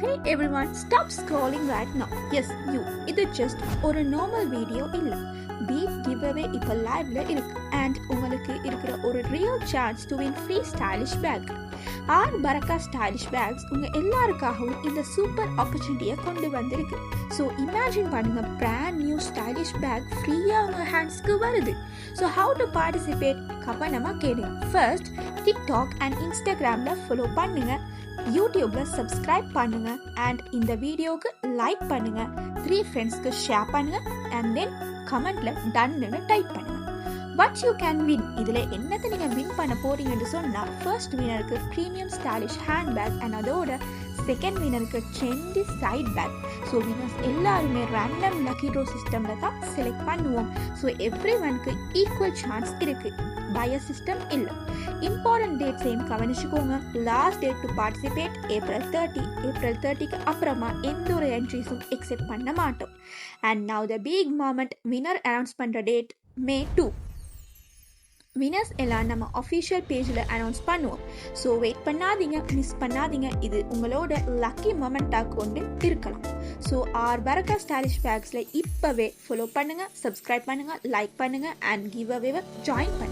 Hey everyone, stop scrolling right now. Yes, you. இது just ஒரு normal video இல்ல. Big giveaway இப்ப liveல இருக்கு. And உங்களுக்கு இருக்கிற ஒரு real chance to win free stylish bag. ஆர் பரக்கா ஸ்டைலிஷ் பேக்ஸ் உங்க எல்லாருக்காகவும் இந்த சூப்பர் ஆப்பர்ச்சுனிட்டியை கொண்டு வந்திருக்கு. ஸோ இமேஜின் பண்ணுங்க, பிராண்ட் நியூ ஸ்டைலிஷ் பேக் ஃப்ரீயா உங்க ஹேண்ட்ஸ்க்கு வருது. ஸோ ஹவு டு பார்ட்டிசிபேட் கவனமா கேளுங்க. ஃபர்ஸ்ட் டிக்டாக் அண்ட் இன்ஸ்டாகிராம்ல ஃபாலோ பண்ணுங்க, யூடியூப்ல சப்ஸ்கிரைப் பண்ணுங்க, அண்ட் இந்த வீடியோக்கு லைக் பண்ணுங்க, 3 ஃப்ரெண்ட்ஸ்க்கு ஷேர் பண்ணுங்க, அண்ட் தென் கமெண்ட்ல டன்னு டைப் பண்ணுங்க. வாட் யூ கேன் வின், இதில் என்னத்தை நீங்கள் வின் பண்ண போறீங்கன்னு சொன்னால், ஃபர்ஸ்ட் வினருக்கு premium stylish hand bag and அதோட செகண்ட் வினருக்கு trendy side bag. So winners எல்லாருமே ரேண்டம் லக்கி ட்ரா சிஸ்டமில் தான் செலக்ட் பண்ணுவோம். ஸோ எவ்ரி ஒனுக்கு ஈக்குவல் சான்ஸ் இருக்குது, பயர் சிஸ்டம் இல்லை. இம்பார்ட்டன்ட் டேட்ஸையும் கவனிச்சுக்கோங்க. Last date to participate April 30. April 30க்கு அப்புறமா எந்த ஒரு என்ட்ரிஸும் எக்ஸெப்ட் பண்ண மாட்டோம். And now the big moment, winner announce பண்ணுற டேட் May 2. வினர்ஸ் எல்லாம் நம்ம அஃபிஷியல் பேஜில் அனௌன்ஸ் பண்ணுவோம். ஸோ வெயிட் பண்ணாதீங்க, மிஸ் பண்ணாதீங்க. இது உங்களோட லக்கி மொமெண்ட்டாக கொண்டு இருக்கலாம். ஸோ ஆர் பரக்கா ஸ்டைலிஷ் பேக்ஸில் இப்போவே ஃபாலோ பண்ணுங்கள், சப்ஸ்கிரைப் பண்ணுங்கள், லைக் பண்ணுங்கள், அண்ட் கிவ் அவேவை ஜாயின் பண்ணுங்கள்.